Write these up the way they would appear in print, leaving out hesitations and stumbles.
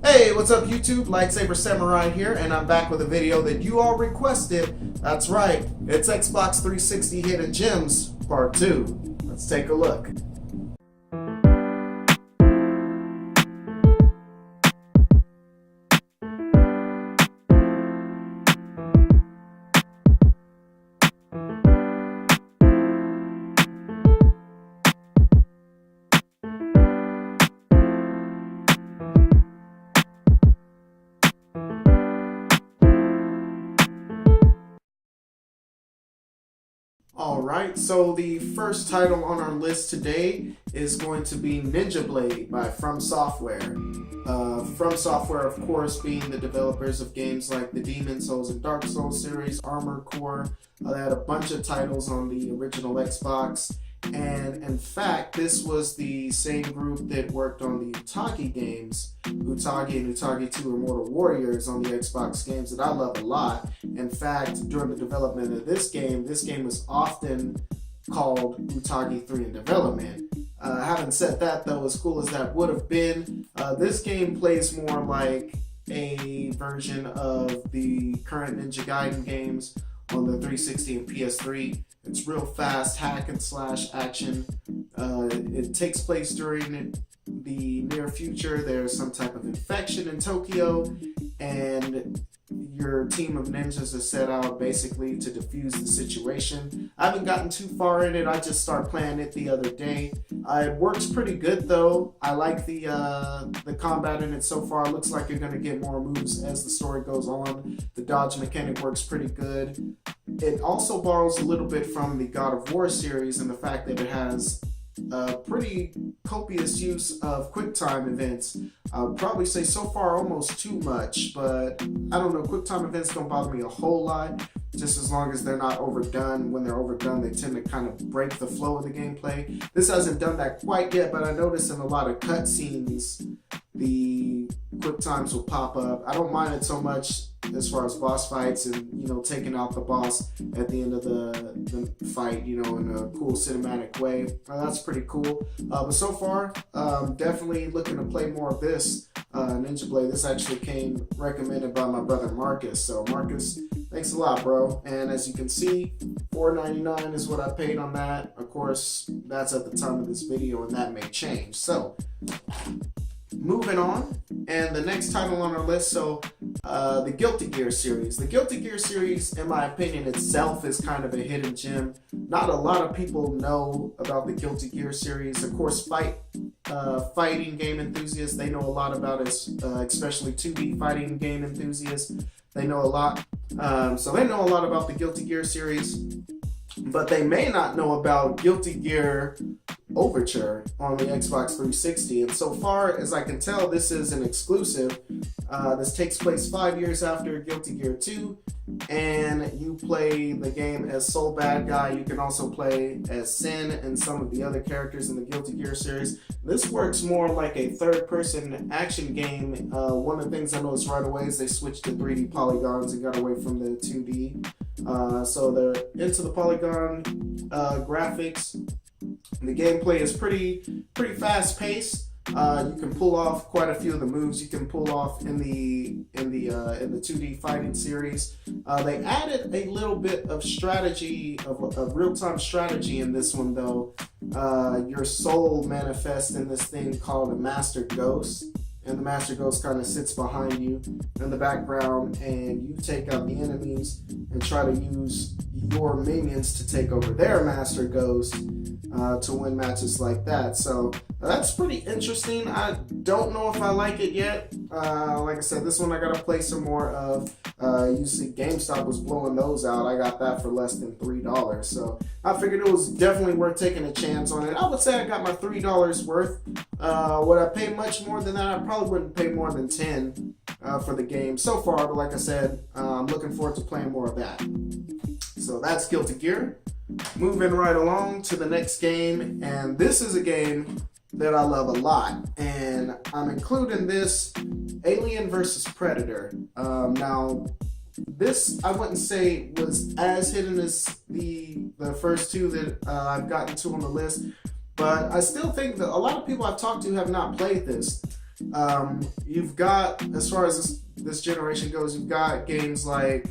Hey, what's up YouTube? Lightsaber Samurai here, and I'm back with a video that you all requested. That's right, it's Xbox 360 Hidden Gems Part 2. Let's take a look. Alright, so the first title on our list today is going to be Midget Lady by From Software. From Software, of course, being the developers of games like the Demon Souls and Dark Souls series, Armored Core. They had a bunch of titles on the original Xbox. And in fact, this was the same group that worked on the Utagi games, Utagi and Utagi 2 Immortal Warriors on the Xbox games that I love a lot. In fact, during the development of this game was often called Utagi 3 in development. Having said that though, as cool as that would have been, this game plays more like a version of the current Ninja Gaiden games on the 360 and PS3. It's real fast hack and slash action. It takes place during the near future. There's some type of infection in Tokyo, and your team of ninjas is set out basically to defuse the situation. I haven't gotten too far in it. I just started playing it the other day. It works pretty good though. I like the combat in it so far. It looks like you're going to get more moves as the story goes on. The dodge mechanic works pretty good. It also borrows a little bit from the God of War series and the fact that it has pretty copious use of QuickTime events. I would probably say so far almost too much, but I don't know, QuickTime events don't bother me a whole lot, just as long as they're not overdone. When they're overdone, they tend to kind of break the flow of the gameplay. This hasn't done that quite yet, but I noticed in a lot of cutscenes, the quick times will pop up. I don't mind it so much as far as boss fights and, you know, taking out the boss at the end of the fight, you know, in a cool cinematic way. That's pretty cool. But so far, definitely looking to play more of this. Ninja Blade, this actually came recommended by my brother Marcus. So Marcus, thanks a lot, bro. And as you can see, $4.99 is what I paid on that. Of course, that's at the time of this video, and that may change. So moving on, and the next title on our list, so the Guilty Gear series. The Guilty Gear series, in my opinion itself, is kind of a hidden gem. Not a lot of people know about the Guilty Gear series. Of course, fighting game enthusiasts, they know a lot about it, especially 2D fighting game enthusiasts. They know a lot. So they know a lot about the Guilty Gear series, but they may not know about Guilty Gear Overture on the Xbox 360, and so far as I can tell, this is an exclusive. This takes place 5 years after Guilty Gear 2, and you play the game as Soul Bad Guy. You can also play as Sin and some of the other characters in the Guilty Gear series. This works more like a third-person action game. One of the things I noticed right away is they switched to 3D polygons and got away from the 2D. So they're into the polygon graphics. The gameplay is pretty fast paced. You can pull off quite a few of the moves you can pull off in the 2D fighting series. They added a little bit of strategy, of real-time strategy in this one though. Your soul manifests in this thing called a Master Ghost, and the Master Ghost kind of sits behind you in the background, and you take out the enemies and try to use your minions to take over their Master Ghost to win matches like that. So that's pretty interesting. I don't know if I like it yet. Like I said, this one I gotta play some more of. You see GameStop was blowing those out. I got that for less than $3. So I figured it was definitely worth taking a chance on it. I would say I got my $3 worth. Would I pay much more than that? I probably wouldn't pay more than $10 for the game so far, but like I said, I'm looking forward to playing more of that. So that's Guilty Gear. Moving right along to the next game, and this is a game that I love a lot, and I'm including this, Alien vs. Predator. Now, this I wouldn't say was as hidden as the first two that I've gotten to on the list, but I still think that a lot of people I've talked to have not played this. You've got, as far as this generation goes, you've got games like,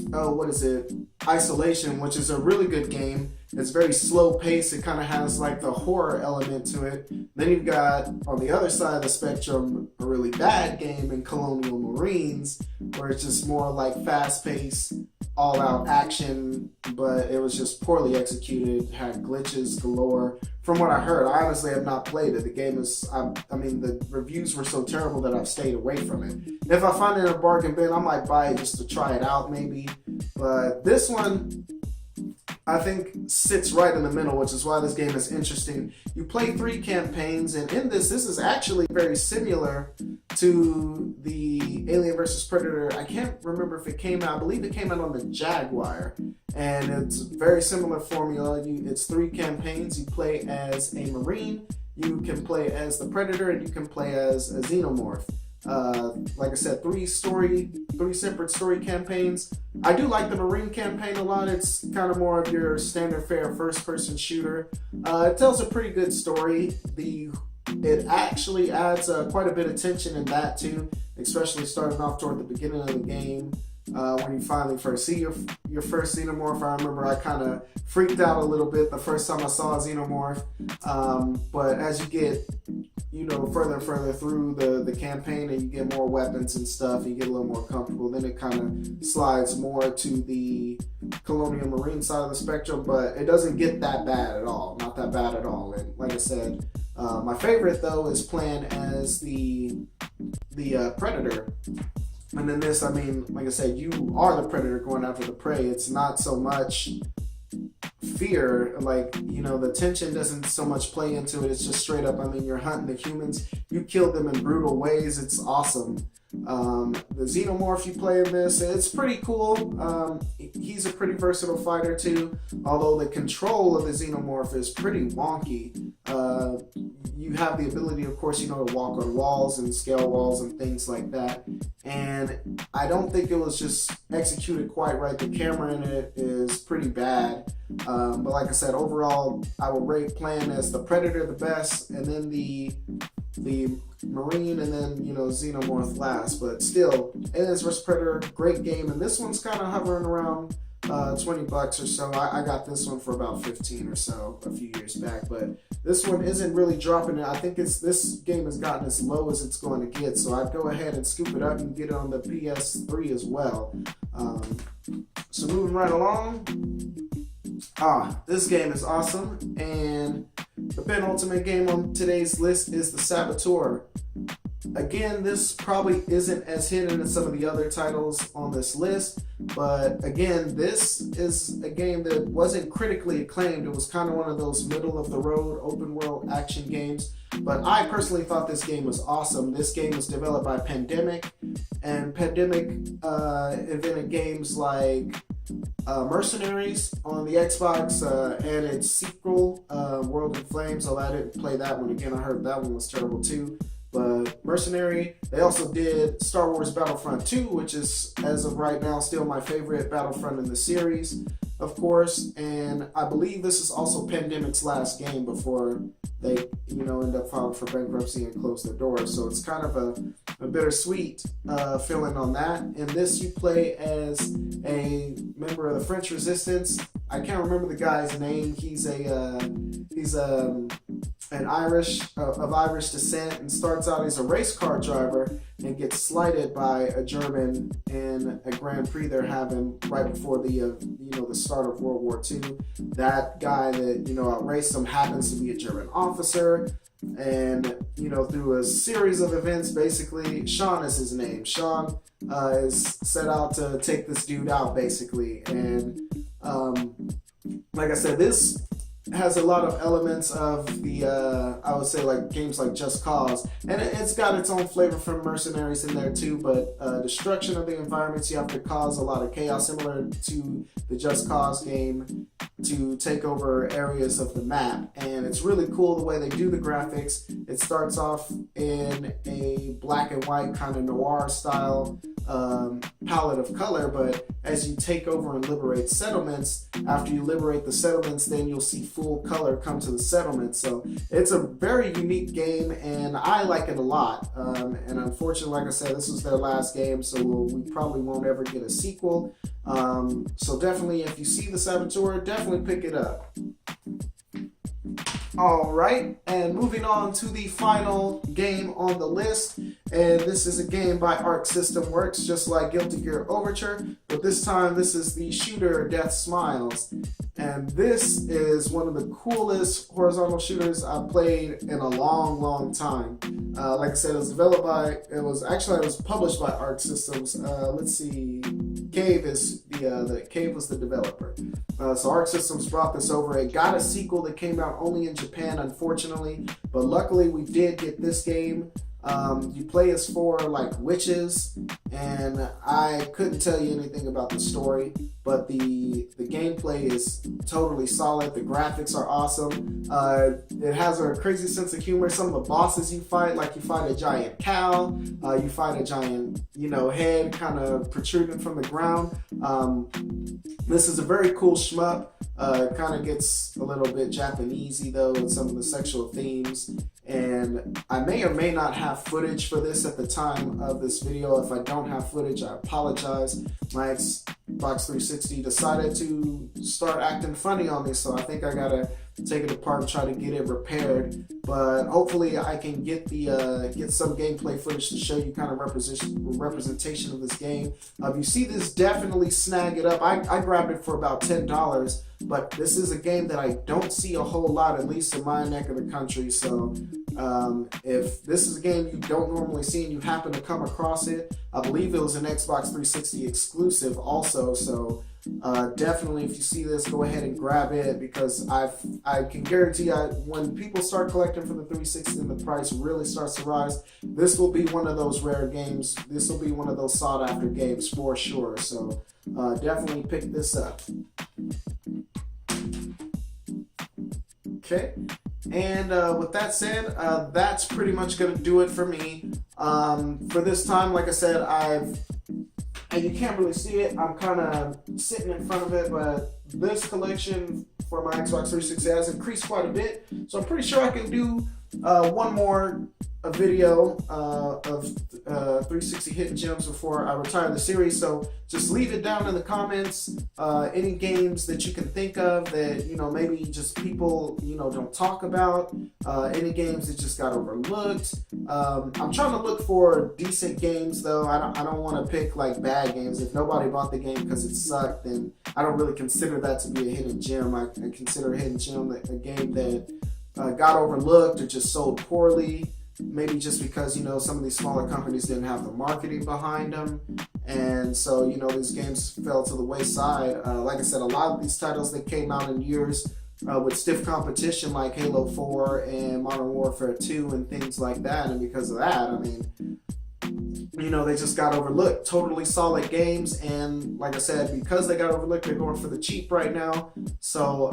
what is it? Isolation, which is a really good game. It's very slow paced. It kind of has like the horror element to it. Then you've got, on the other side of the spectrum, a really bad game in Colonial Marines, where it's just more like fast paced, all out action, but it was just poorly executed, had glitches galore. From what I heard, I honestly have not played it. The game is, I mean, the reviews were so terrible that I've stayed away from it. If I find it in a bargain bin, I might buy it just to try it out maybe. But this one, I think, sits right in the middle, which is why this game is interesting. You play 3 campaigns, and in this is actually very similar to the Alien vs. Predator. I can't remember if it came out. I believe it came out on the Jaguar, and it's very similar formula. It's 3 campaigns. You play as a Marine, you can play as the Predator, and you can play as a Xenomorph. Like I said, 3 separate story campaigns. I do like the Marine campaign a lot. It's kind of more of your standard fare first-person shooter. It tells a pretty good story. It actually adds quite a bit of tension in that too, especially starting off toward the beginning of the game. When you finally first see your first Xenomorph. I remember I kind of freaked out a little bit the first time I saw a Xenomorph. But as you get further and further through the campaign, and you get more weapons and stuff, and you get a little more comfortable, then it kind of slides more to the Colonial Marine side of the spectrum, but it doesn't get that bad at all. Not that bad at all. And like I said, my favorite though is playing as the Predator. And in this, I mean, like I said, you are the Predator going after the prey. It's not so much fear, like, the tension doesn't so much play into it. It's just straight up, I mean, you're hunting the humans. You kill them in brutal ways. It's awesome. The Xenomorph you play in this, it's pretty cool. He's a pretty versatile fighter too, although the control of the Xenomorph is pretty wonky. You have the ability, of course, to walk on walls and scale walls and things like that. And I don't think it was just executed quite right. The camera in it is pretty bad. But like I said, overall, I would rate playing as the Predator the best, and then the Marine, and then Xenomorph last. But still, Aliens vs. Predator, great game, and this one's kind of hovering around $20 or so. I got this one for about 15 or so a few years back, but this one isn't really dropping it. I think this game has gotten as low as it's going to get, so I'd go ahead and scoop it up and get it on the PS3 as well. So moving right along, this game is awesome, and the penultimate game on today's list is the Saboteur. Again, this probably isn't as hidden as some of the other titles on this list, but again, this is a game that wasn't critically acclaimed. It was kind of one of those middle-of-the-road open-world action games, but I personally thought this game was awesome. This game was developed by Pandemic, and Pandemic invented games like Mercenaries on the Xbox, and its sequel, World in Flames. Although I didn't play that one. Again, I heard that one was terrible too. But Mercenary, they also did Star Wars Battlefront 2, which is, as of right now, still my favorite Battlefront in the series, of course. And I believe this is also Pandemic's last game before they, end up filing for bankruptcy and close their doors. So it's kind of a bittersweet feeling on that. In this, you play as a member of the French Resistance. I can't remember the guy's name. He's an Irish of Irish descent, and starts out as a race car driver and gets slighted by a German in a Grand Prix they're having right before the start of World War II. That guy that outraced him happens to be a German officer, and through a series of events, basically Sean is his name. Sean is set out to take this dude out, basically, and like I said, this has a lot of elements of the, I would say, like games like Just Cause, and it's got its own flavor from Mercenaries in there too, but destruction of the environments, you have to cause a lot of chaos, similar to the Just Cause game, to take over areas of the map. And it's really cool the way they do the graphics. It starts off in a black and white kind of noir style palette of color, but as you take over and liberate settlements, after you liberate the settlements, then you'll see full color come to the settlements. So it's a very unique game, and I like it a lot. And unfortunately, like I said, this was their last game, so we probably won't ever get a sequel. So definitely, if you see the Saboteur, definitely pick it up. Alright, and moving on to the final game on the list, and this is a game by Arc System Works, just like Guilty Gear Overture, but this time this is the shooter Deathsmiles, and this is one of the coolest horizontal shooters I've played in a long time. Like I said, it was published by Arc Systems. Let's see, Cave was the developer. So Arc Systems brought this over. It got a sequel that came out only in Japan, unfortunately, but luckily we did get this game. You play as 4 like witches, and I couldn't tell you anything about the story, but the gameplay is totally solid. The graphics are awesome. It has a crazy sense of humor. Some of the bosses you fight, like you fight a giant cow, you fight a giant, head kind of protruding from the ground. This is a very cool shmup. It kind of gets a little bit Japanesey though, with some of the sexual themes. And I may or may not have footage for this at the time of this video. If I don't have footage, I apologize. My Xbox 360 decided to start acting funny on me, so I think I gotta take it apart and try to get it repaired. But hopefully I can get some gameplay footage to show you kind of representation of this game. If you see this, definitely snag it up. I grabbed it for about $10, but this is a game that I don't see a whole lot, at least in my neck of the country. So if this is a game you don't normally see and you happen to come across it, I believe it was an Xbox 360 exclusive also. So definitely, if you see this, go ahead and grab it, because I can guarantee when people start collecting for the 360 and the price really starts to rise, this will be one of those rare games. This will be one of those sought after games for sure. So definitely pick this up. Okay, and with that said, that's pretty much going to do it for me. For this time, like I said, and you can't really see it, I'm kind of sitting in front of it, but this collection for my Xbox 360 has increased quite a bit, so I'm pretty sure I can do one more video of 360 hidden gems before I retire the series. So just leave it down in the comments, any games that you can think of that maybe just people don't talk about, any games that just got overlooked. I'm trying to look for decent games though. I don't want to pick like bad games. If nobody bought the game because it sucked, then I don't really consider that to be a hidden gem. I consider a hidden gem a game that got overlooked or just sold poorly. Maybe just because, some of these smaller companies didn't have the marketing behind them. And so, these games fell to the wayside. Like I said, a lot of these titles that came out in years with stiff competition like Halo 4 and Modern Warfare 2 and things like that. And because of that, I mean, they just got overlooked. Totally solid games, and like I said, because they got overlooked, they're going for the cheap right now. So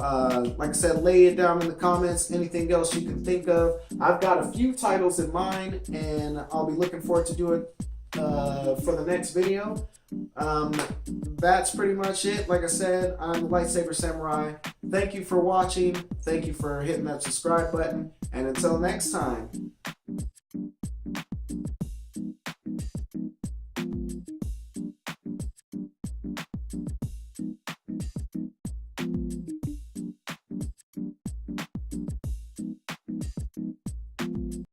like I said, lay it down in the comments, anything else you can think of. I've got a few titles in mind, and I'll be looking forward to do it for the next video. That's pretty much it. Like I said, I'm the Lightsaber Samurai. Thank you for watching. Thank you for hitting that subscribe button, and until next time.